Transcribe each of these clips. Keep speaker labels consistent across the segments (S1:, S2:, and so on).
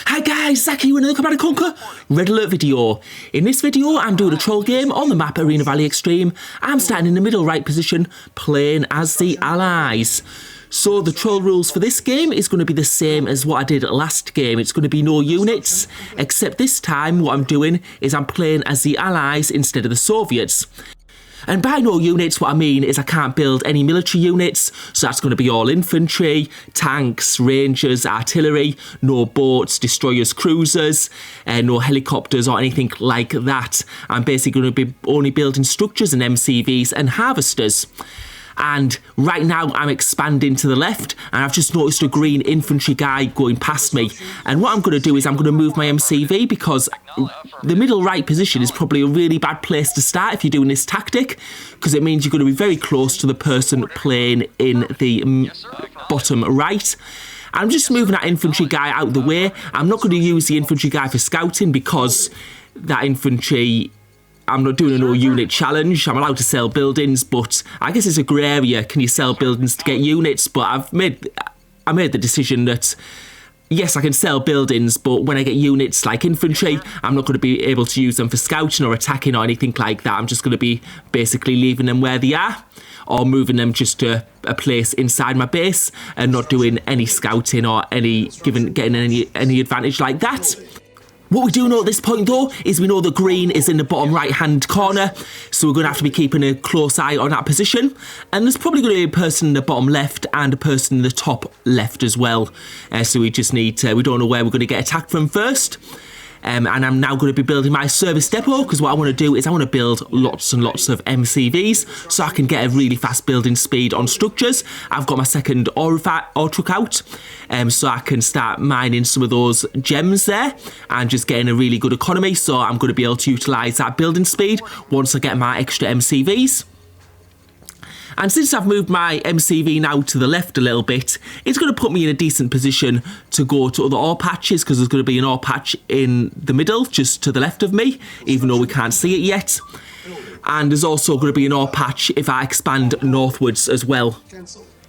S1: Hi guys, Zach here with another Command & Conquer Red Alert video. In this video, I'm doing a troll game on the map Arena Valley Extreme. I'm starting in the middle right position, playing as the Allies. So the troll rules for this game is going to be the same as what I did last game. It's going to be no units, except this time what I'm doing is I'm playing as the Allies instead of the Soviets. And by no units, what I mean is I can't build any military units, so that's going to be all infantry, tanks, rangers, artillery, no boats, destroyers, cruisers, no helicopters or anything like that. I'm basically going to be only building structures and MCVs and harvesters. And right now I'm expanding to the left and I've just noticed a green infantry guy going past me. And what I'm going to do is I'm going to move my MCV because the middle right position is probably a really bad place to start if you're doing this tactic, because it means you're going to be very close to the person playing in the bottom right. I'm just moving that infantry guy out of the way. I'm not going to use the infantry guy for scouting because that infantry... I'm not doing a no unit challenge. I'm allowed to sell buildings, but I guess it's a grey area. Can you sell buildings to get units? But I made the decision that yes, I can sell buildings, but when I get units like infantry, I'm not going to be able to use them for scouting or attacking or anything like that. I'm just going to be basically leaving them where they are, or moving them just to a place inside my base and not doing any scouting or getting any advantage like that. What we do know at this point though is we know the green is in the bottom right hand corner, so we're going to have to be keeping a close eye on that position. And there's probably going to be a person in the bottom left and a person in the top left as well. So we just need to, we don't know where we're going to get attacked from first. And I'm now going to be building my service depot, because what I want to do is I want to build lots and lots of MCVs so I can get a really fast building speed on structures. I've got my second ore truck out, so I can start mining some of those gems there and just getting a really good economy. So I'm going to be able to utilise that building speed once I get my extra MCVs. And since I've moved my MCV now to the left a little bit, it's going to put me in a decent position to go to other ore patches, because there's going to be an ore patch in the middle, just to the left of me, even though we can't see it yet. And there's also going to be an ore patch if I expand northwards as well.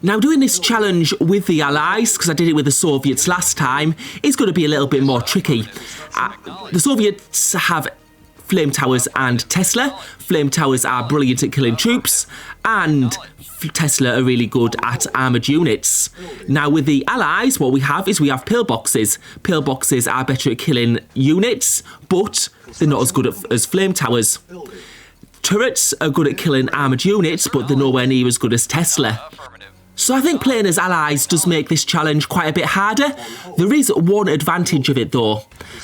S1: Now, doing this challenge with the Allies, because I did it with the Soviets last time, is going to be a little bit more tricky. The Soviets have flame towers and Tesla. Flame towers are brilliant at killing troops, and Tesla are really good at armoured units. Now with the Allies, what we have is we have pillboxes. Pillboxes are better at killing units, but they're not as good as flame towers. Turrets are good at killing armoured units, but they're nowhere near as good as Tesla. So I think playing as Allies does make this challenge quite a bit harder. There is one advantage of it though.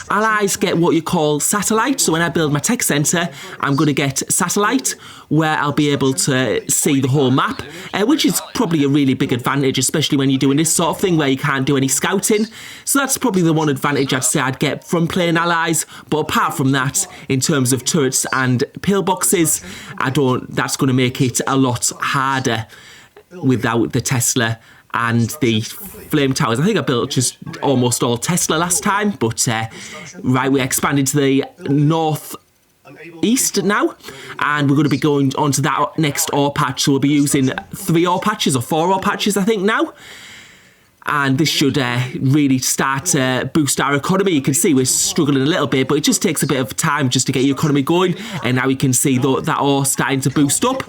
S1: Allies get what you call satellite, so when I build my tech centre, I'm going to get satellite, where I'll be able to see the whole map, which is probably a really big advantage, especially when you're doing this sort of thing where you can't do any scouting. So that's probably the one advantage I'd say I'd get from playing Allies. But apart from that, in terms of turrets and pillboxes, that's going to make it a lot harder without the Tesla and the flame towers. I think I built just almost all Tesla last time, but right, we expanded to the northeast now, and we're going to be going on to that next ore patch. So we'll be using 3 ore patches or 4 ore patches, I think now. And this should really start to boost our economy. You can see we're struggling a little bit, but it just takes a bit of time just to get your economy going. And now we can see that ore starting to boost up.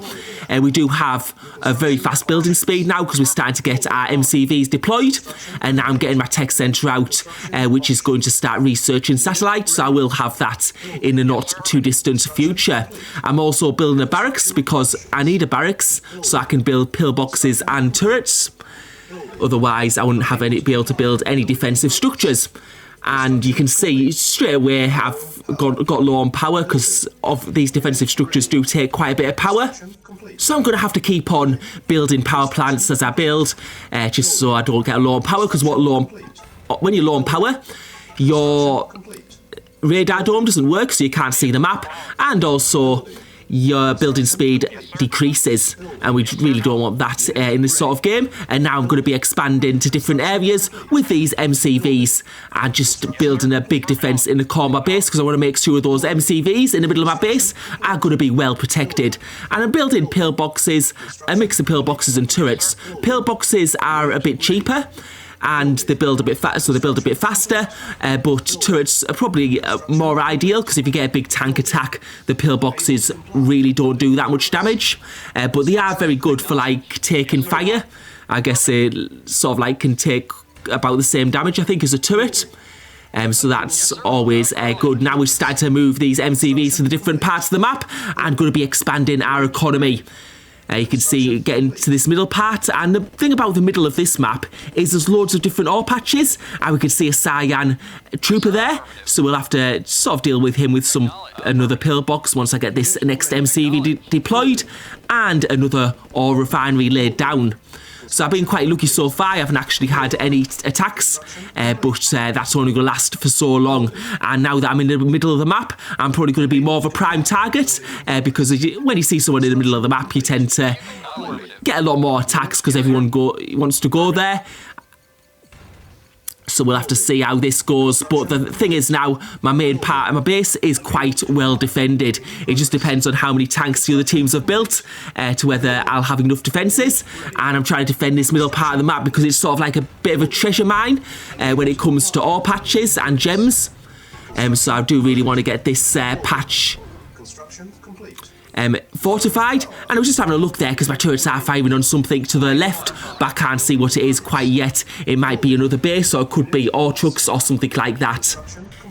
S1: And we do have a very fast building speed now, because we're starting to get our MCVs deployed. And now I'm getting my tech centre out, which is going to start researching satellites. So I will have that in the not too distant future. I'm also building a barracks, because I need a barracks so I can build pillboxes and turrets. Otherwise, I wouldn't be able to build any defensive structures. And you can see straight away I've got low on power, because of these defensive structures do take quite a bit of power. So I'm going to have to keep on building power plants as I build, just so I don't get low on power. Because when you're low on power, your radar dome doesn't work, so you can't see the map, and also your building speed decreases, and we really don't want that in this sort of game. And now I'm going to be expanding to different areas with these MCVs and just building a big defence in the core of my base, because I want to make sure those MCVs in the middle of my base are going to be well protected. And I'm building pillboxes, a mix of pillboxes and turrets. Pillboxes are a bit cheaper, and they build a bit faster, but turrets are probably more ideal, because if you get a big tank attack, the pillboxes really don't do that much damage, but they are very good for like taking fire. I guess they sort of like can take about the same damage, I think, as a turret. So that's always good. Now we've started to move these MCVs to the different parts of the map and going to be expanding our economy. You can see getting to this middle part, and the thing about the middle of this map is there's loads of different ore patches, and we can see a cyan trooper there, so we'll have to sort of deal with him with another pillbox once I get this next MCV deployed and another ore refinery laid down. So I've been quite lucky so far. I haven't actually had any attacks, but that's only going to last for so long. And now that I'm in the middle of the map, I'm probably going to be more of a prime target, because when you see someone in the middle of the map, you tend to get a lot more attacks because everyone wants to go there. So we'll have to see how this goes. But the thing is now, my main part of my base is quite well defended. It just depends on how many tanks the other teams have built to whether I'll have enough defences. And I'm trying to defend this middle part of the map because it's sort of like a bit of a treasure mine when it comes to ore patches and gems. So I do really want to get this patch fortified, and I was just having a look there because my turrets are firing on something to the left, but I can't see what it is quite yet. It might be another base, or it could be ore trucks or something like that.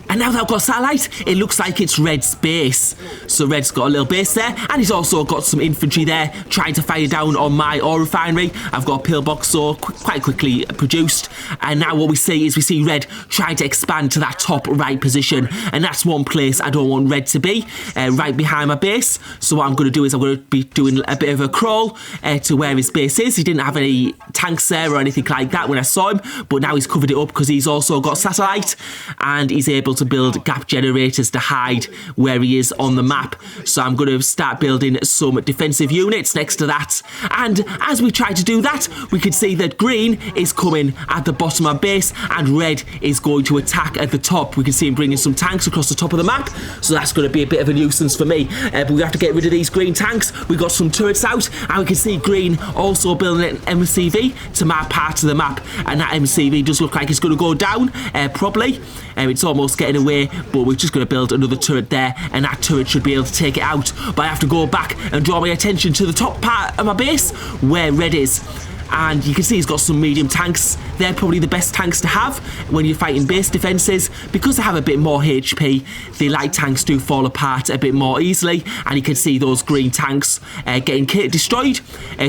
S1: And now that I've got satellite, it looks like it's Red's base. So Red's got a little base there, and he's also got some infantry there trying to fire down on my ore refinery. I've got a pillbox, so quite quickly produced. And now what we see Red trying to expand to that top right position, and that's one place I don't want Red to be, right behind my base. So what I'm going to do is I'm going to be doing a bit of a crawl to where his base is. He didn't have any tanks there or anything like that when I saw him, but now he's covered it up because he's also got satellite, and he's able to build gap generators to hide where he is on the map. So I'm going to start building some defensive units next to that, and as we try to do that, we can see that green is coming at the bottom of my base and red is going to attack at the top. We can see him bringing some tanks across the top of the map, so that's going to be a bit of a nuisance for me, but we have to get rid of these green tanks. We got some turrets out, and we can see green also building an MCV to my part of the map, and that MCV does look like it's going to go down probably. It's almost getting away, but we're just going to build another turret there, and that turret should be able to take it out. But I have to go back and draw my attention to the top part of my base where red is. And you can see he's got some medium tanks. They're probably the best tanks to have when you're fighting base defences, because they have a bit more HP. The light tanks do fall apart a bit more easily, and you can see those green tanks getting destroyed.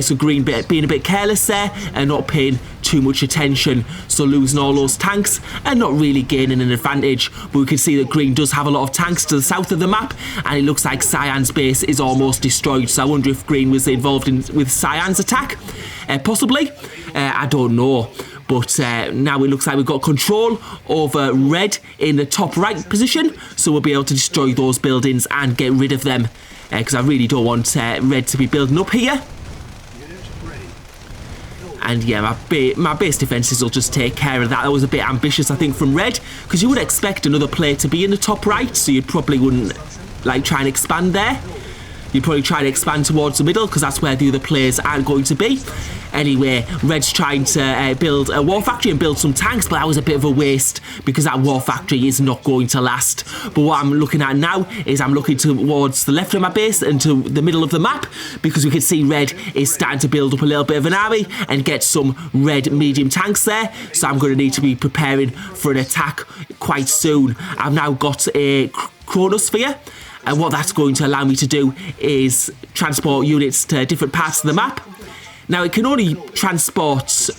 S1: So green being a bit careless there and not paying too much attention, so losing all those tanks and not really gaining an advantage. But we can see that green does have a lot of tanks to the south of the map, and it looks like Cyan's base is almost destroyed. So I wonder if green was involved with Cyan's attack. Possibly, I don't know. But now it looks like we've got control over red in the top right position, so we'll be able to destroy those buildings and get rid of them, because I really don't want red to be building up here. And yeah, my base defences will just take care of that. That was a bit ambitious, I think, from red, because you would expect another player to be in the top right, so you probably wouldn't like try and expand there. You'd probably try to expand towards the middle, because that's where the other players aren't going to be. Anyway, red's trying to build a war factory and build some tanks, but that was a bit of a waste, because that war factory is not going to last. But what I'm looking at now is I'm looking towards the left of my base and to the middle of the map, because we can see red is starting to build up a little bit of an army and get some red medium tanks there. So I'm going to need to be preparing for an attack quite soon. I've now got a chronosphere, and what that's going to allow me to do is transport units to different parts of the map. Now, it can only transport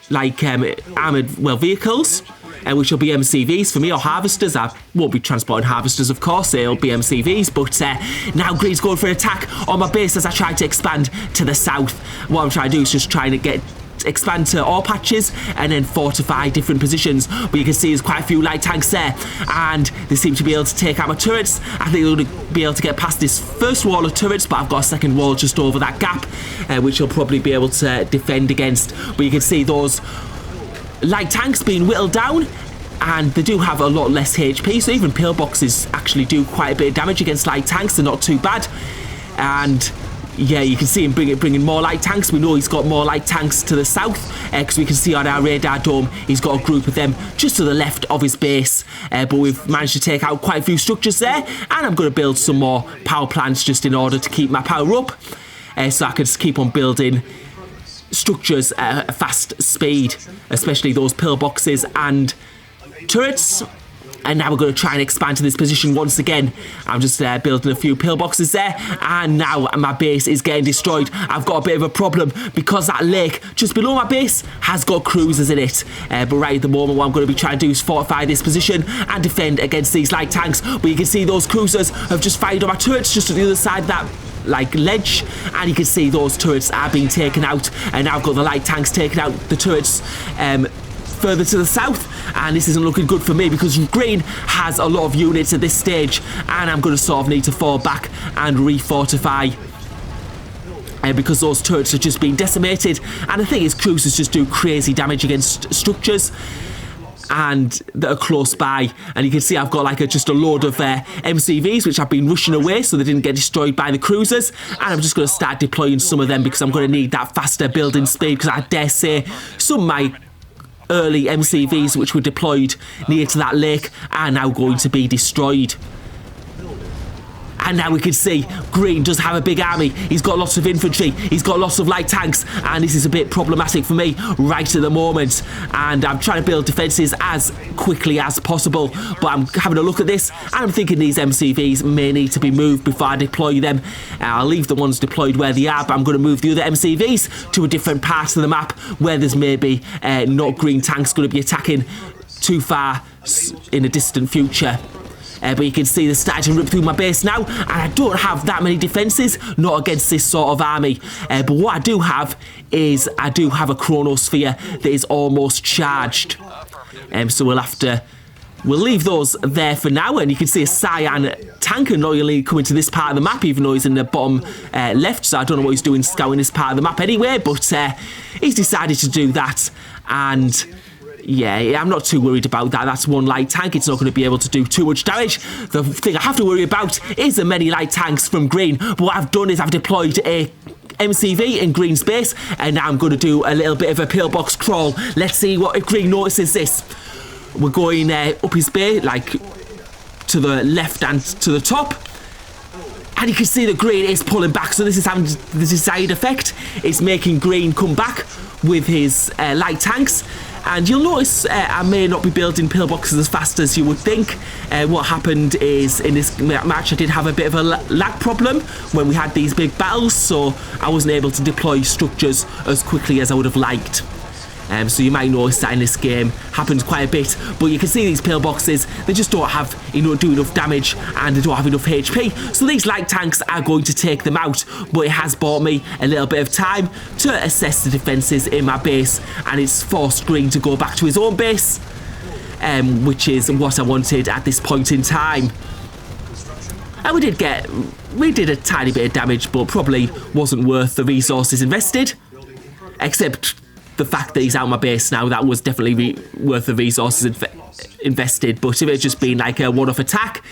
S1: like armoured vehicles, which will be MCVs for me, or harvesters. I won't be transporting harvesters, of course, it'll be MCVs, but now green's going for an attack on my base as I try to expand to the south. What I'm trying to do is just trying to expand to ore patches and then fortify different positions. But you can see there's quite a few light tanks there, and they seem to be able to take out my turrets. I think they're going to be able to get past this first wall of turrets, but I've got a second wall just over that gap, which I'll probably be able to defend against. But you can see those light tanks being whittled down, and they do have a lot less HP, so even pillboxes actually do quite a bit of damage against light tanks. They're not too bad. And yeah, you can see him bringing more light tanks. We know he's got more light tanks to the south because we can see on our radar dome he's got a group of them just to the left of his base. But we've managed to take out quite a few structures there, and I'm going to build some more power plants just in order to keep my power up, so I can just keep on building structures at a fast speed, especially those pillboxes and turrets. And now we're going to try and expand to this position once again. I'm just building a few pillboxes there, and now my base is getting destroyed. I've got a bit of a problem because that lake just below my base has got cruisers in it. But right at the moment, what I'm going to be trying to do is fortify this position and defend against these light tanks. But you can see those cruisers have just fired on my turrets just to the other side of that like ledge, and you can see those turrets are being taken out, and now I've got the light tanks taking out the turrets further to the south, and this isn't looking good for me because green has a lot of units at this stage, and I'm going to sort of need to fall back and refortify because those turrets have just been decimated. And the thing is, cruisers just do crazy damage against structures and that are close by, and you can see I've got like just a load of MCVs which I've been rushing away so they didn't get destroyed by the cruisers, and I'm just going to start deploying some of them because I'm going to need that faster building speed, because I dare say some of my early MCVs which were deployed near to that lake are now going to be destroyed. And now we can see green does have a big army. He's got lots of infantry, he's got lots of light tanks, and this is a bit problematic for me right at the moment. And I'm trying to build defences as quickly as possible, but I'm having a look at this and I'm thinking these MCVs may need to be moved before I deploy them. I'll leave the ones deployed where they are, but I'm going to move the other MCVs to a different part of the map where there's maybe not green tanks going to be attacking too far in a distant future. But you can see they're starting to rip through my base now, and I don't have that many defences, not against this sort of army. But what I do have is I do have a chronosphere that is almost charged. So we'll leave those there for now, and you can see a cyan tanker loyally coming to this part of the map, even though he's in the bottom left, so I don't know what he's doing scouting this part of the map anyway, but he's decided to do that, and yeah, I'm not too worried about that. That's one light tank. It's not going to be able to do too much damage. The thing I have to worry about is the many light tanks from green. But what I've done is I've deployed a MCV in green space, and now I'm going to do a little bit of a pillbox crawl. Let's see what if green notices this. We're going up his bay, like to the left and to the top. And you can see the green is pulling back, so this is having the desired effect. It's making green come back with his light tanks. And you'll notice I may not be building pillboxes as fast as you would think. What happened is in this match I did have a bit of a lag problem when we had these big battles, so I wasn't able to deploy structures as quickly as I would have liked. So you might notice that in this game happens quite a bit, but you can see these pillboxes, they just don't have do enough damage, and they don't have enough HP, so these light tanks are going to take them out. But it has bought me a little bit of time to assess the defences in my base, and it's forced green to go back to his own base, which is what I wanted at this point in time. And we did a tiny bit of damage, but probably wasn't worth the resources invested, except the fact that he's out of my base now. That was definitely worth the resources invested, but if it had just been like a one-off attack,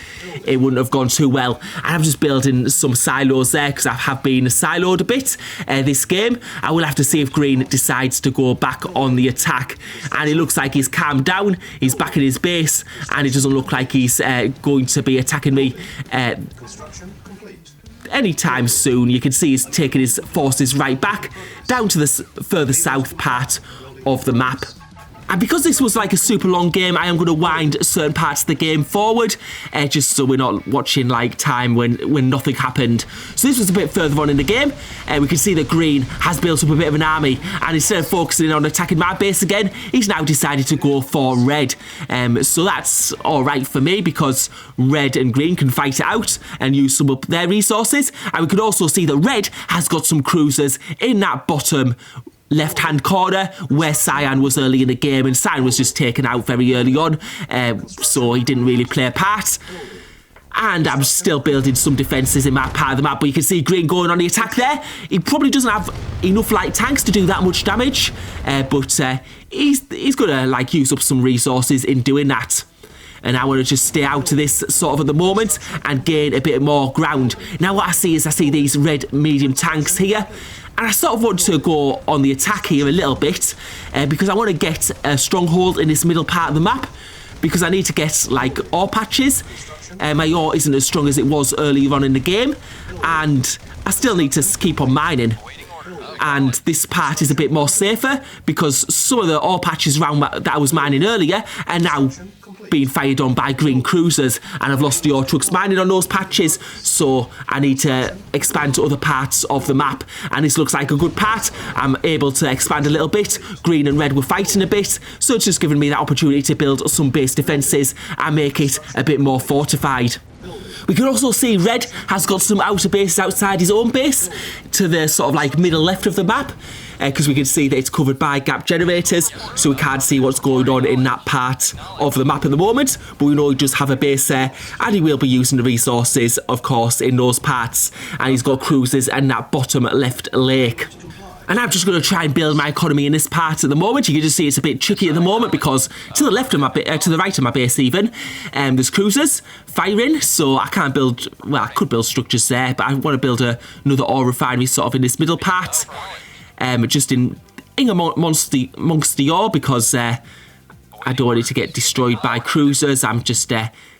S1: it wouldn't have gone too well. And I'm just building some silos there because I have been siloed a bit this game. I will have to see if green decides to go back on the attack, and it looks like he's calmed down, he's back in his base, and it doesn't look like he's going to be attacking me anytime soon. You can see he's taking his forces right back down to the further south part of the map. And because this was like a super long game, I am going to wind certain parts of the game forward, just so we're not watching like time when nothing happened. So this was a bit further on in the game. We can see that green has built up a bit of an army, and instead of focusing on attacking my base again, he's now decided to go for red. So that's alright for me, because red and green can fight it out and use some of their resources. And we can also see that red has got some cruisers in that bottom left-hand corner where cyan was early in the game, and cyan was just taken out very early on, so he didn't really play a part. And I'm still building some defences in my part of the map, but you can see green going on the attack there. He probably doesn't have enough light tanks to do that much damage, but he's going to like use up some resources in doing that. and I want to just stay out of this sort of at the moment and gain a bit more ground. Now what I see is these red medium tanks here, and I sort of want to go on the attack here a little bit because I want to get a stronghold in this middle part of the map, because I need to get like ore patches. My ore isn't as strong as it was earlier on in the game, and I still need to keep on mining. And this part is a bit more safer because some of the ore patches around that I was mining earlier are now being fired on by green cruisers, and I've lost the ore trucks mining on those patches, so I need to expand to other parts of the map, and this looks like a good part. I'm able to expand a little bit. Green and red were fighting a bit, so it's just given me that opportunity to build some base defences and make it a bit more fortified. We can also see red has got some outer bases outside his own base to the sort of like middle left of the map, because we can see that it's covered by gap generators, so we can't see what's going on in that part of the map at the moment, but we know he does have a base there, and he will be using the resources, of course, in those parts, and he's got cruisers in that bottom left lake. And I'm just going to try and build my economy in this part at the moment. You can just see it's a bit tricky at the moment because to the left of my to the right of my base even, there's cruisers firing, so I can't build, well, I could build structures there, but I want to build another ore refinery sort of in this middle part, just in amongst the ore, because I don't want it to get destroyed by cruisers. I'm just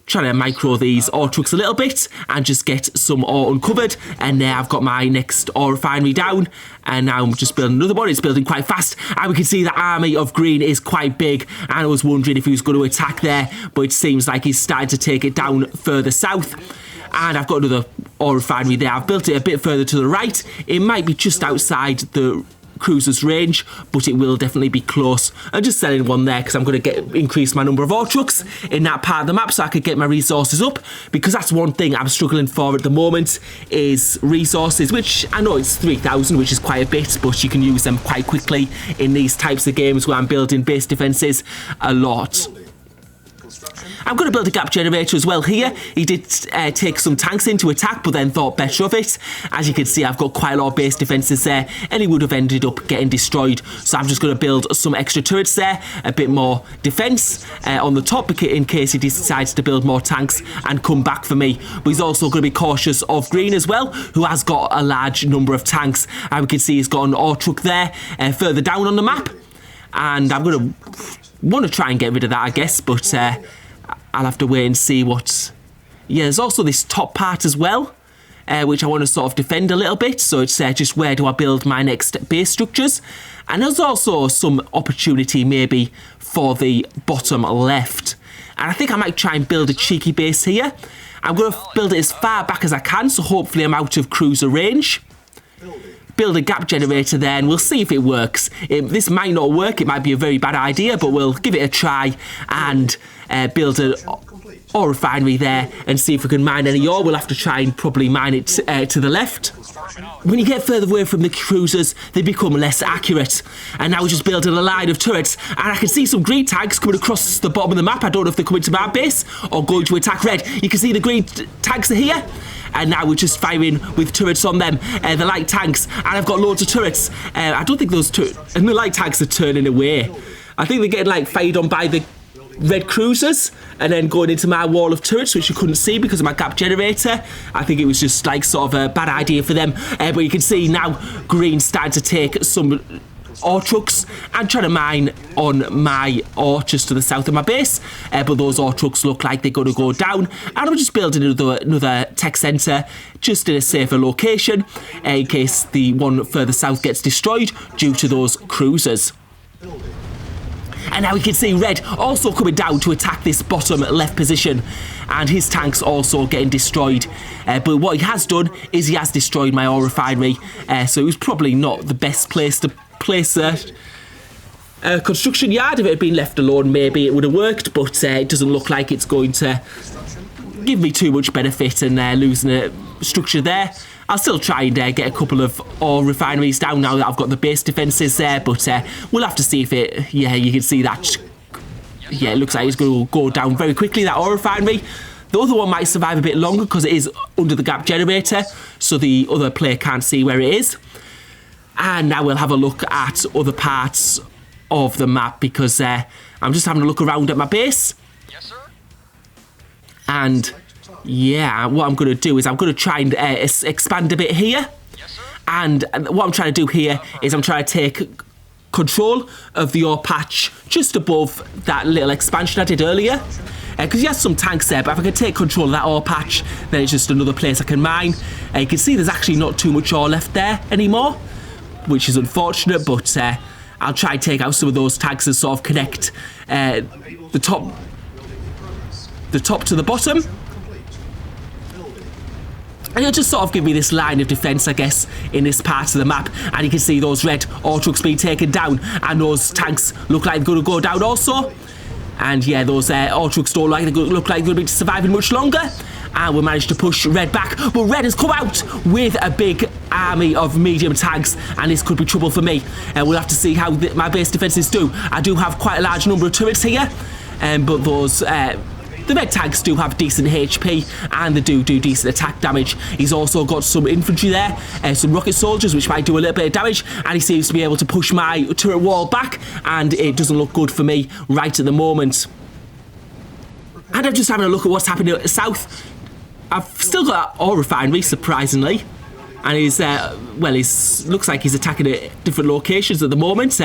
S1: trying to micro these ore trucks a little bit and just get some ore uncovered, and there I've got my next ore refinery down, and now I'm just building another one. It's building quite fast, and we can see the army of green is quite big, and I was wondering if he was going to attack there, but it seems like he's starting to take it down further south. And I've got another ore refinery there. I've built it a bit further to the right. It might be just outside the cruiser's range, but it will definitely be close. I'm just selling one there because I'm going to increase my number of ore trucks in that part of the map so I could get my resources up, because that's one thing I'm struggling for at the moment is resources, which I know it's 3,000, which is quite a bit, but you can use them quite quickly in these types of games where I'm building base defences a lot. I'm going to build a gap generator as well here. He did take some tanks in to attack, but then thought better of it. As you can see, I've got quite a lot of base defences there, and he would have ended up getting destroyed. So I'm just going to build some extra turrets there, a bit more defence on the top in case he decides to build more tanks and come back for me. But he's also going to be cautious of green as well, who has got a large number of tanks. And we can see he's got an ore truck there further down on the map. And I'm going to want to try and get rid of that, I guess, but I'll have to wait and see what... Yeah, there's also this top part as well, which I want to sort of defend a little bit, so it's just where do I build my next base structures. And there's also some opportunity maybe for the bottom left. And I think I might try and build a cheeky base here. I'm going to build it as far back as I can, so hopefully I'm out of cruiser range. Build a gap generator there, and we'll see if it works. This might not work, it might be a very bad idea, but we'll give it a try and build an ore refinery there and see if we can mine any ore. We'll have to try and probably mine it to the left. When you get further away from the cruisers, they become less accurate. And now we're just building a line of turrets, and I can see some green tanks coming across the bottom of the map. I don't know if they're coming to my base or going to attack red. You can see the green tanks are here. And now we're just firing with turrets on them. They're light tanks, and I've got loads of turrets. I don't think those and the light tanks are turning away. I think they're getting like fired on by the red cruisers and then going into my wall of turrets, which you couldn't see because of my gap generator. I think it was just like sort of a bad idea for them. But you can see now green starting to take some ore trucks and trying to mine on my ore just to the south of my base, but those ore trucks look like they're going to go down, and I'm just building another tech centre just in a safer location in case the one further south gets destroyed due to those cruisers. And now we can see red also coming down to attack this bottom left position, and his tanks also getting destroyed. But what he has done is he has destroyed my ore refinery, so it was probably not the best place to place a construction yard. If it had been left alone, maybe it would have worked, but it doesn't look like it's going to give me too much benefit, and losing a structure there. I'll still try and get a couple of ore refineries down now that I've got the base defences there, but we'll have to see if it... Yeah, you can see that. Yeah, it looks like it's going to go down very quickly, that ore refinery. The other one might survive a bit longer because it is under the gap generator, so the other player can't see where it is. And now we'll have a look at other parts of the map, because I'm just having a look around at my base.
S2: Yes, sir.
S1: And yeah, what I'm going to do is I'm going to try and expand a bit here. And what I'm trying to do here is I'm trying to take control of the ore patch just above that little expansion I did earlier. Because he has some tanks there, but if I can take control of that ore patch, then it's just another place I can mine. You can see there's actually not too much ore left there anymore, which is unfortunate, but I'll try and take out some of those tanks and sort of connect the top to the bottom. And it'll just sort of give me this line of defence, I guess, in this part of the map. And you can see those red ore trucks being taken down, and those tanks look like they're going to go down also. And yeah, those ore trucks don't look like they're going to be surviving much longer. And we managed to push red back, but red has come out with a big army of medium tanks, and this could be trouble for me. And we'll have to see how my base defences do. I do have quite a large number of turrets here, but those the red tanks do have decent HP, and they do decent attack damage. He's also got some infantry there, some rocket soldiers, which might do a little bit of damage, and he seems to be able to push my turret wall back, and it doesn't look good for me right at the moment. And I'm just having a look at what's happening at the south. I've still got ore refinery, surprisingly, and he's looks like he's attacking at different locations at the moment.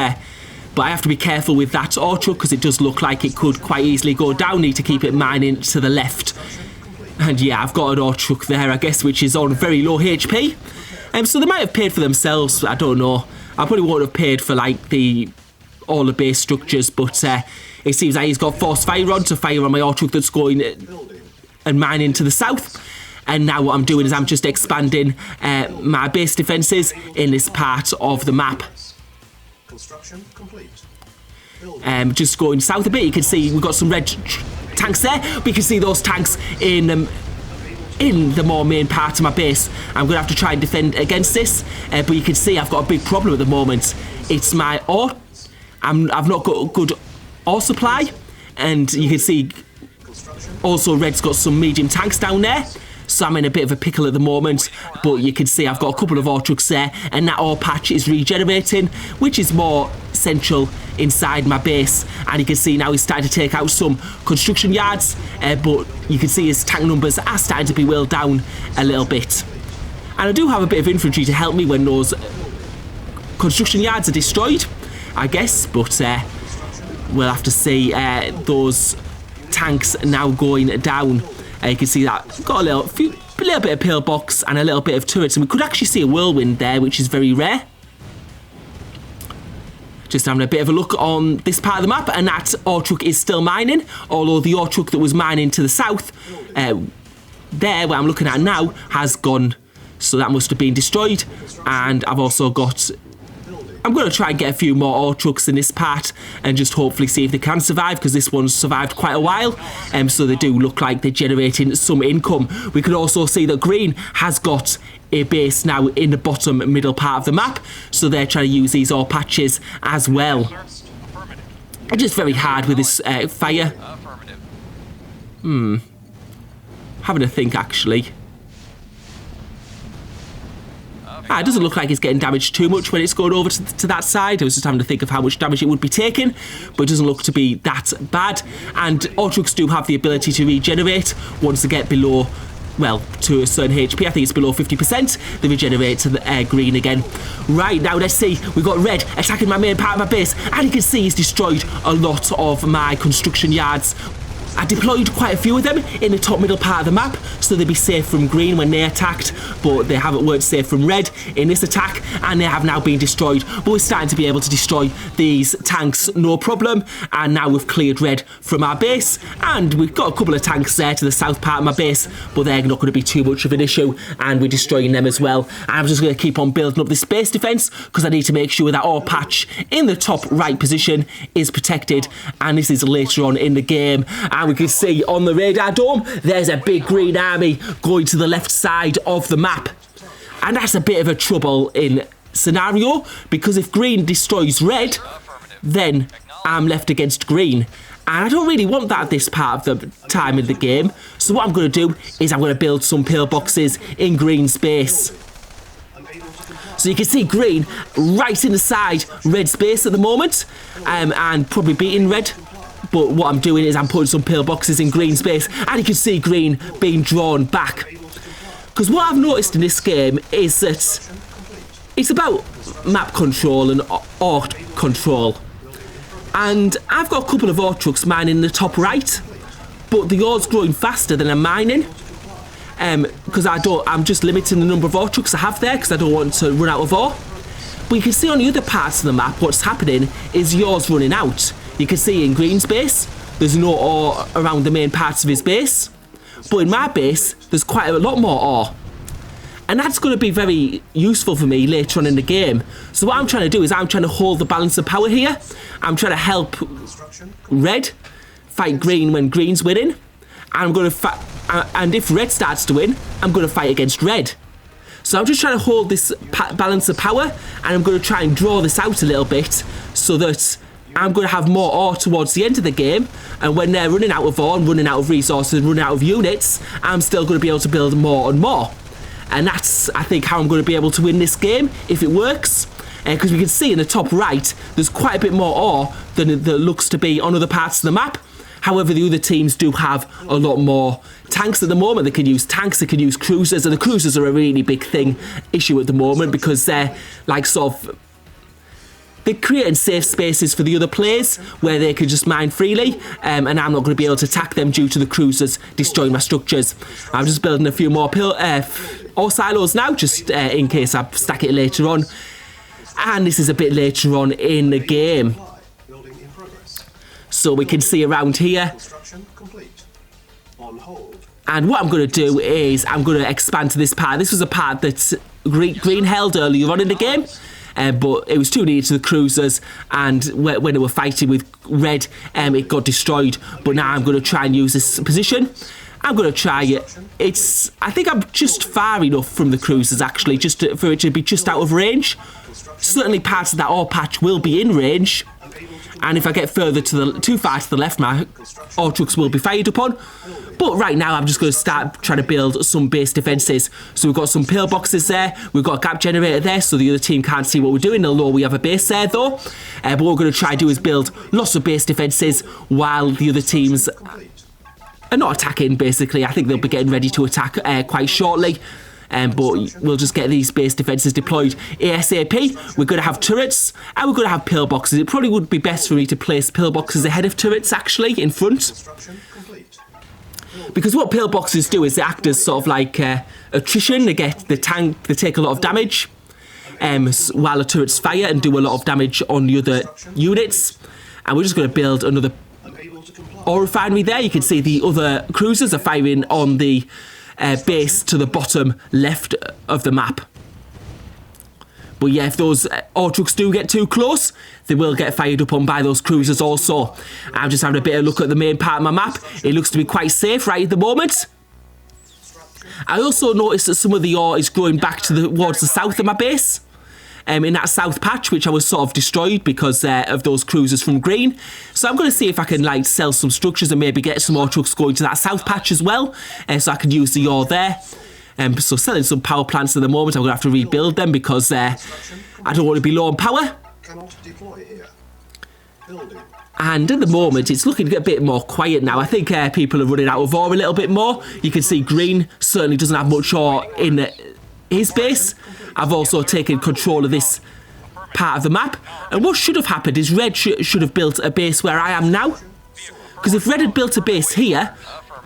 S1: But I have to be careful with that ore truck because it does look like it could quite easily go down. Need to keep it mining to the left. And yeah, I've got an ore truck there, I guess, which is on very low HP. So they might have paid for themselves. I don't know. I probably won't have paid for like all the base structures, but it seems like he's got force fire on to fire on my ore truck that's going and mining to the south. And now what I'm doing is I'm just expanding my base defences in this part of the map.
S2: Construction complete.
S1: Just going south a bit, you can see we've got some red tanks there, but you can see those tanks in the more main part of my base. I'm going to have to try and defend against this, but you can see I've got a big problem at the moment. It's my ore. I've not got a good ore supply, and you can see also red's got some medium tanks down there. So I'm in a bit of a pickle at the moment, but you can see I've got a couple of ore trucks there, and that ore patch is regenerating, which is more central inside my base. And you can see now he's starting to take out some construction yards, but you can see his tank numbers are starting to be whittled down a little bit. And I do have a bit of infantry to help me when those construction yards are destroyed, I guess, but we'll have to see those tanks now going down. You can see that got a little bit of pillbox and a little bit of turrets, and we could actually see a whirlwind there, which is very rare. Just having a bit of a look on this part of the map, and that ore truck is still mining, although the ore truck that was mining to the south, there where I'm looking at now, has gone, so that must have been destroyed. And I've also got, I'm going to try and get a few more ore trucks in this part and just hopefully see if they can survive, because this one's survived quite a while, so they do look like they're generating some income. We can also see that green has got a base now in the bottom middle part of the map, so they're trying to use these ore patches as well. It's just very hard with this fire. Having a think, actually. It doesn't look like it's getting damaged too much when it's going over to that side. I was just having to think of how much damage it would be taking, but it doesn't look to be that bad. And ore trucks do have the ability to regenerate once they get below, well, to a certain HP. I think it's below 50%. They regenerate to the green again. Right, now let's see. We've got red attacking my main part of my base, and you can see he's destroyed a lot of my construction yards. I deployed quite a few of them in the top middle part of the map, so they'd be safe from green when they attacked, but they weren't safe from red in this attack, and they have now been destroyed. But we're starting to be able to destroy these tanks no problem, and now we've cleared red from our base, and we've got a couple of tanks there to the south part of my base, but they're not going to be too much of an issue, and we're destroying them as well. And I'm just going to keep on building up this base defence, because I need to make sure that ore patch in the top right position is protected, and this is later on in the game. And we can see on the radar dome, there's a big green army going to the left side of the map. And that's a bit of a trouble in scenario, because if green destroys red, then I'm left against green. And I don't really want that at this part of the time in the game. So what I'm going to do is I'm going to build some pillboxes in green's base. So you can see green right inside red's base at the moment, and probably beating red But what I'm doing is I'm putting some pillboxes in green space, and you can see green being drawn back. Because what I've noticed in this game is that it's about map control and art control. And I've got a couple of ore trucks mining in the top right, but the ore's growing faster than I'm mining. Because I'm just limiting the number of ore trucks I have there because I don't want to run out of ore. But you can see on the other parts of the map what's happening is yours running out. You can see in Green's base, there's no ore around the main parts of his base. But in my base, there's quite a lot more ore. And that's going to be very useful for me later on in the game. So what I'm trying to do is I'm trying to hold the balance of power here. I'm trying to help red fight green when green's winning. I'm going to fight, and if red starts to win, I'm going to fight against red. So I'm just trying to hold this balance of power, and I'm going to try and draw this out a little bit so that I'm going to have more ore towards the end of the game, and when they're running out of ore and running out of resources and running out of units, I'm still going to be able to build more and more. And that's, I think, how I'm going to be able to win this game, if it works. Because we can see in the top right, there's quite a bit more ore than there looks to be on other parts of the map. However, the other teams do have a lot more tanks at the moment. They can use tanks, they can use cruisers, and the cruisers are a really big issue at the moment because they're like they're creating safe spaces for the other players where they can just mine freely, and I'm not going to be able to attack them due to the cruisers destroying my structures. I'm just building a few more ore silos now, just in case I stack it later on. And this is a bit later on in the game. So we can see around here. And what I'm going to do is I'm going to expand to this part. This was a part that green held earlier on in the game. But it was too near to the cruisers, and when they were fighting with red, it got destroyed. But now I'm going to try and use this position. I'm going to try it. I think I'm just far enough from the cruisers, actually, for it to be just out of range. Certainly parts of that ore patch will be in range. And if I get too far to the left, my ore trucks will be fired upon. But right now, I'm just going to start trying to build some base defences. So we've got some pillboxes there. We've got a gap generator there, so the other team can't see what we're doing. They'll know we have a base there, though. But what we're going to try to do is build lots of base defences while the other teams are not attacking, basically. I think they'll be getting ready to attack quite shortly. But we'll just get these base defences deployed ASAP. We're going to have turrets, and we're going to have pillboxes. It probably would be best for me to place pillboxes ahead of turrets, actually, in front. Because what pillboxes do is they act as sort of like attrition. They get the tank, they take a lot of damage while the turrets fire and do a lot of damage on the other units. And we're just going to build another ore refinery there. You can see the other cruisers are firing on the base to the bottom left of the map. But yeah, if those ore trucks do get too close, they will get fired upon by those cruisers also. I'm just having a bit of a look at the main part of my map. It looks to be quite safe right at the moment. I also noticed that some of the ore is growing back towards the south of my base. In that south patch, which I was sort of destroyed because of those cruisers from green. So I'm going to see if I can like sell some structures and maybe get some ore trucks going to that south patch as well. So I can use the ore there. So selling some power plants at the moment. I'm going to have to rebuild them because I don't want to be low on power. And at the moment, it's looking a bit more quiet now. I think people are running out of ore a little bit more. You can see green certainly doesn't have much ore in his base. I've also taken control of this part of the map. And what should have happened is red should have built a base where I am now. Because if red had built a base here,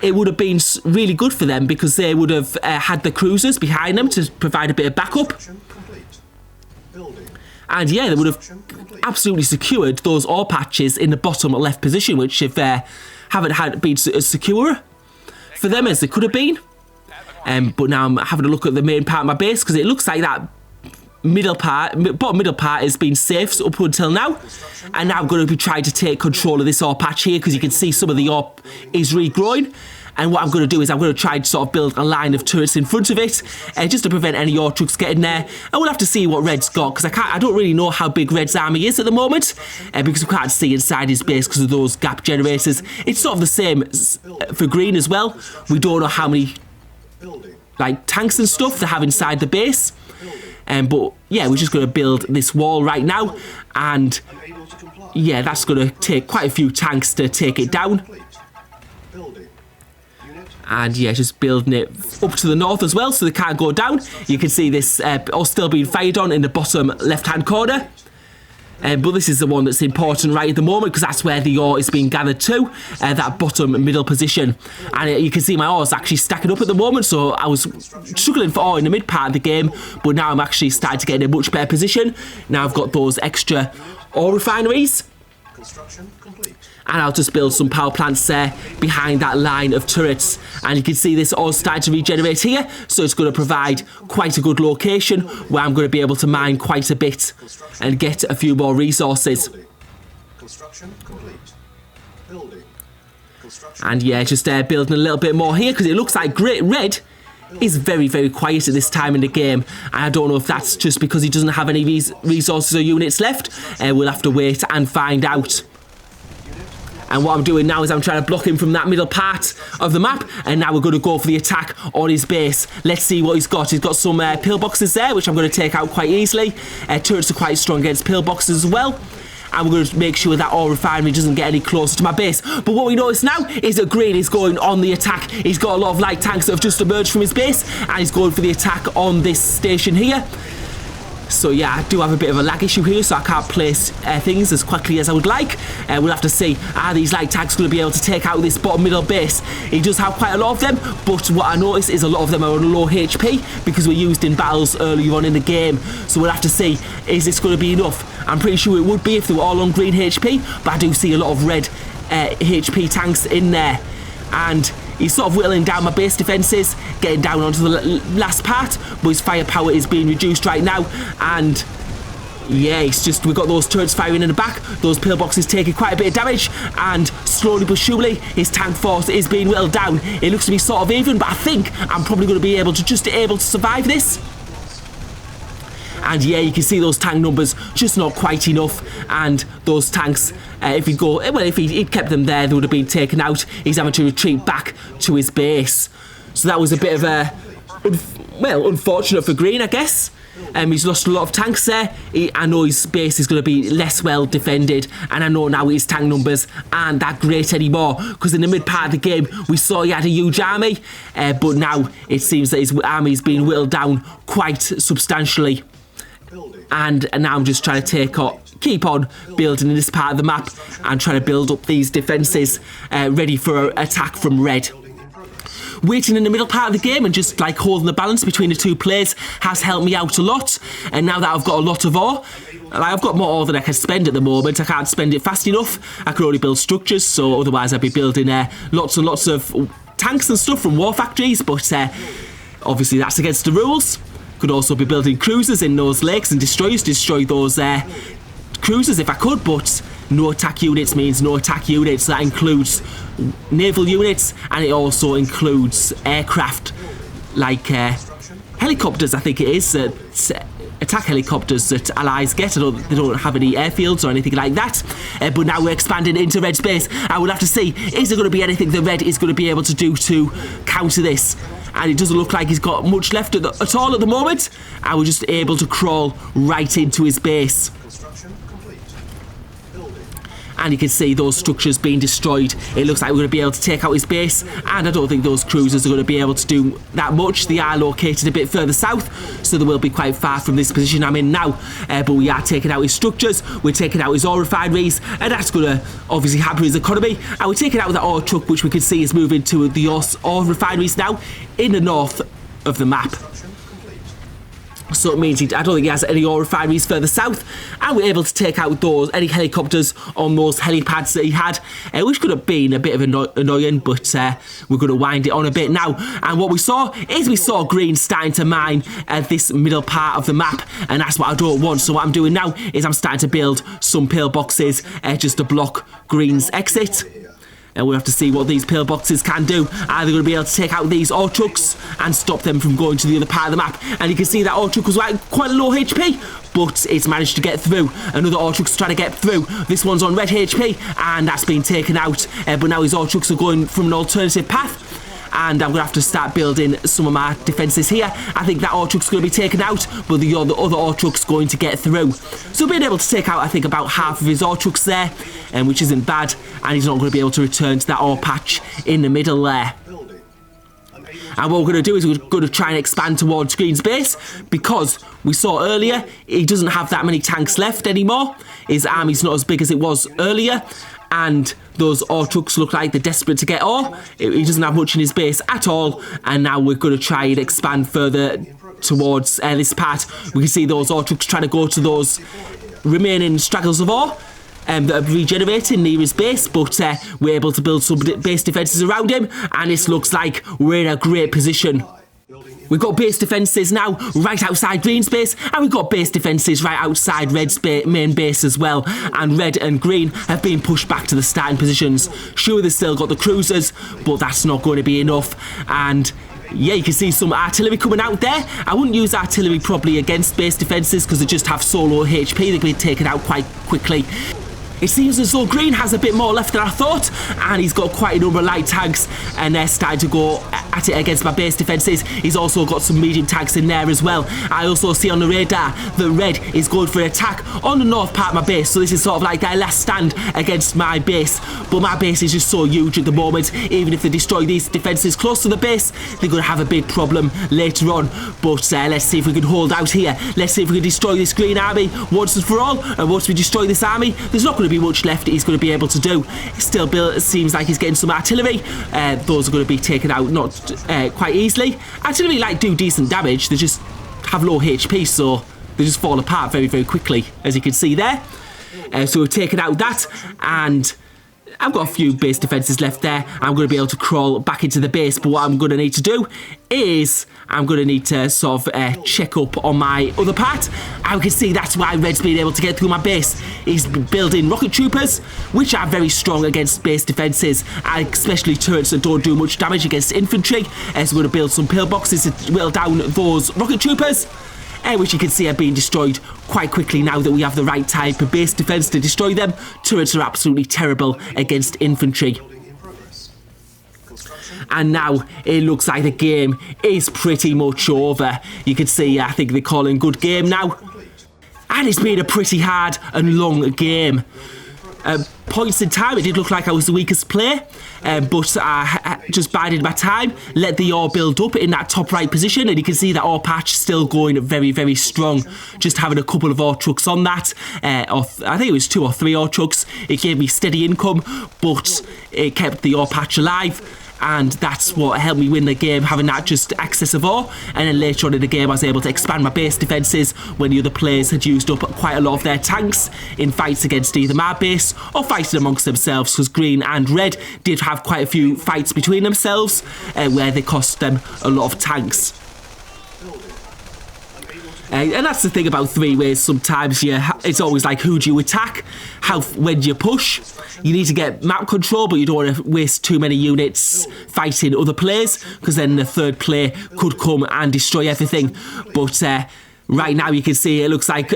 S1: it would have been really good for them because they would have had the cruisers behind them to provide a bit of backup. And yeah, they would have absolutely secured those ore patches in the bottom left position, which if haven't been as secure for them as they could have been. But now I'm having a look at the main part of my base because it looks like that bottom middle part has been safe up until now. And now I'm going to be trying to take control of this ore patch here because you can see some of the ore is regrowing. And what I'm going to do is I'm going to try and sort of build a line of turrets in front of it just to prevent any ore trucks getting there. And we'll have to see what red's got because I don't really know how big red's army is at the moment because we can't see inside his base because of those gap generators. It's sort of the same for green as well. We don't know how many like tanks and stuff they have inside the base. But yeah, we're just going to build this wall right now, and
S2: Unable to comply.
S1: yeah, that's going to take quite a few tanks to take it down.
S2: Complete. Building. Unit.
S1: And yeah, just building it up to the north as well, so they can't go down. You can see this all still being fired on in the bottom left-hand corner. But this is the one that's important right at the moment, because that's where the ore is being gathered to, that bottom middle position. And you can see my ore's actually stacking up at the moment, so I was struggling for ore in the mid part of the game, but now I'm actually starting to get in a much better position. Now I've got those extra ore refineries.
S2: Construction complete.
S1: And I'll just build some power plants there behind that line of turrets. And you can see this all starting to regenerate here. So it's going to provide quite a good location where I'm going to be able to mine quite a bit and get a few more resources.
S2: Building. Construction complete. Building. Construction.
S1: And yeah, just building a little bit more here, because it looks like Great Red is very, very quiet at this time in the game. And I don't know if that's just because he doesn't have any resources or units left. We'll have to wait and find out. And what I'm doing now is I'm trying to block him from that middle part of the map. And now we're going to go for the attack on his base. Let's see what he's got. He's got some pillboxes there, which I'm going to take out quite easily. Turrets are quite strong against pillboxes as well. And we're going to make sure that ore refinery doesn't get any closer to my base. But what we notice now is that Green is going on the attack. He's got a lot of light tanks that have just emerged from his base. And he's going for the attack on this station here. So yeah, I do have a bit of a lag issue here, so I can't place things as quickly as I would like. We'll have to see, are these light tanks going to be able to take out this bottom middle base? He does have quite a lot of them, but what I notice is a lot of them are on low HP because we're used in battles earlier on in the game. So we'll have to see, is this going to be enough? I'm pretty sure it would be if they were all on green HP, but I do see a lot of red HP tanks in there. And he's sort of whittling down my base defences, getting down onto the last part, but his firepower is being reduced right now. And yeah, it's just, we've got those turrets firing in the back, those pillboxes taking quite a bit of damage, and slowly but surely his tank force is being whittled down. It looks to be sort of even, but I think I'm probably going to be able to survive this. And yeah, you can see those tank numbers just not quite enough, and those tanks, if he'd kept them there, they would have been taken out. He's having to retreat back to his base. So that was a bit of a, unfortunate for Green, I guess. He's lost a lot of tanks there. I know his base is going to be less well defended, and I know now his tank numbers aren't that great anymore, because in the mid part of the game we saw he had a huge army, but now it seems that his army is being whittled down quite substantially. And now I'm just trying to keep on building in this part of the map and trying to build up these defences ready for an attack from red. Waiting in the middle part of the game and just like holding the balance between the two players has helped me out a lot. And now that I've got a lot of ore, I've got more ore than I can spend at the moment. I can't spend it fast enough. I can only build structures, so otherwise I'd be building lots and lots of tanks and stuff from war factories, but obviously that's against the rules. Could also be building cruisers in those lakes and destroy those cruisers if I could, but no attack units means no attack units. That includes naval units, and it also includes aircraft like helicopters, I think it is, attack helicopters that allies get. They don't have any airfields or anything like that, but now we're expanding into red space. I would have to see, is there going to be anything that red is going to be able to do to counter this? And it doesn't look like he's got much left at all at the moment. I was just able to crawl right into his base.
S2: Construction complete. Building.
S1: And you can see those structures being destroyed. It looks like we're going to be able to take out his base, and I don't think those cruisers are going to be able to do that much. They are located a bit further south, so they will be quite far from this position I'm in now. But we are taking out his structures, we're taking out his ore refineries, and that's going to obviously hamper his economy. And we're taking out that ore truck, which we can see is moving to the ore refineries now in the north of the map. So it means I don't think he has any ore refineries further south, and we're able to take out any helicopters on those helipads that he had, which could have been a bit of annoying, but we're going to wind it on a bit now. And what we saw Green starting to mine this middle part of the map, and that's what I don't want. So what I'm doing now is I'm starting to build some pillboxes just to block Green's exit. And we'll have to see what these pillboxes can do. Are they going to be able to take out these ore trucks and stop them from going to the other part of the map? And you can see that ore truck was quite low HP, but it's managed to get through. Another ore truck's trying to get through. This one's on red HP, and that's been taken out. But now his ore trucks are going from an alternative path. and I'm going to have to start building some of my defences here. I think that Ortruk's going to be taken out, but the other Ortruk's going to get through. So being able to take out, I think, about half of his Ortruks there, which isn't bad, and he's not going to be able to return to that ore patch in the middle there. And what we're going to do is we're going to try and expand towards Green's base, because we saw earlier he doesn't have that many tanks left anymore. His army's not as big as it was earlier, and those Ortruks look like they're desperate to get ore. He doesn't have much in his base at all, and now we're going to try and expand further towards this part. We can see those Ortruks trying to go to those remaining straggles of ore that are regenerating near his base, but we're able to build some base defences around him, and this looks like we're in a great position. We've got base defences now right outside Green's base, and we've got base defences right outside Red's main base as well, and Red and Green have been pushed back to the starting positions. Sure, they've still got the cruisers, but that's not going to be enough, and yeah, you can see some artillery coming out there. I wouldn't use artillery probably against base defences because they just have so low HP, they can be taken out quite quickly. It seems as though Green has a bit more left than I thought, and he's got quite a number of light tanks, and they're starting to go at it against my base defences. He's also got some medium tanks in there as well. I also see on the radar that Red is going for an attack on the north part of my base, so this is sort of like their last stand against my base. But my base is just so huge at the moment. Even if they destroy these defences close to the base, they're going to have a big problem later on. But let's see if we can hold out here. Let's see if we can destroy this Green army once and for all. And once we destroy this army, there's not going to be much left he's going to be able to do. Still, it seems like he's getting some artillery. Those are going to be taken out not quite easily. Artillery do decent damage, they just have low HP, so they just fall apart very, very quickly, as you can see there. So we've taken out that, and I've got a few base defences left there. I'm going to be able to crawl back into the base, but what I'm going to need to do is I'm going to need to sort of check up on my other part. I can see that's why Red's been able to get through my base. He's building rocket troopers, which are very strong against base defences, especially turrets that don't do much damage against infantry. So we're going to build some pillboxes to whittle down those rocket troopers, which you can see are being destroyed quite quickly now that we have the right type of base defence to destroy them. Turrets are absolutely terrible against infantry. And now it looks like the game is pretty much over. You can see, I think they're calling good game now. And it's been a pretty hard and long game. Points in time, it did look like I was the weakest player, but I just bided my time, let the ore build up in that top right position, and you can see that ore patch still going very, very strong. Just having a couple of ore trucks on that, I think it was 2 or 3 ore trucks. It gave me steady income, but it kept the ore patch alive. And that's what helped me win the game, having that just excess of ore. And then later on in the game, I was able to expand my base defences when the other players had used up quite a lot of their tanks in fights against either my base or fighting amongst themselves, because Green and Red did have quite a few fights between themselves where they cost them a lot of tanks. And that's the thing about 3 ways. Sometimes it's always like, who do you attack? When do you push? You need to get map control, but you don't want to waste too many units fighting other players, because then the third player could come and destroy everything. But right now you can see it looks like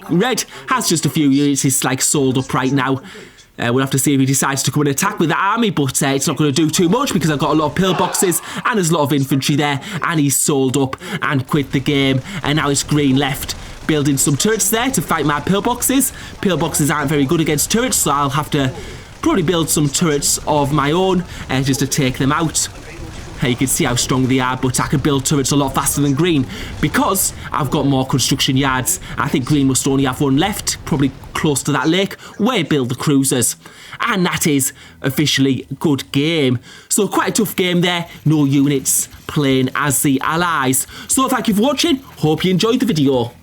S1: Red has just a few units. He's sold up right now. We'll have to see if he decides to come and attack with the army, but it's not going to do too much because I've got a lot of pillboxes and there's a lot of infantry there, and he's sold up and quit the game. And now it's Green left, building some turrets there to fight my pillboxes. Pillboxes aren't very good against turrets, so I'll have to probably build some turrets of my own just to take them out. You can see how strong they are, but I can build turrets a lot faster than Green because I've got more construction yards. I think Green must only have 1 left, probably close to that lake, where he build the cruisers. And that is officially good game. So quite a tough game there, no units playing as the allies. So thank you for watching, hope you enjoyed the video.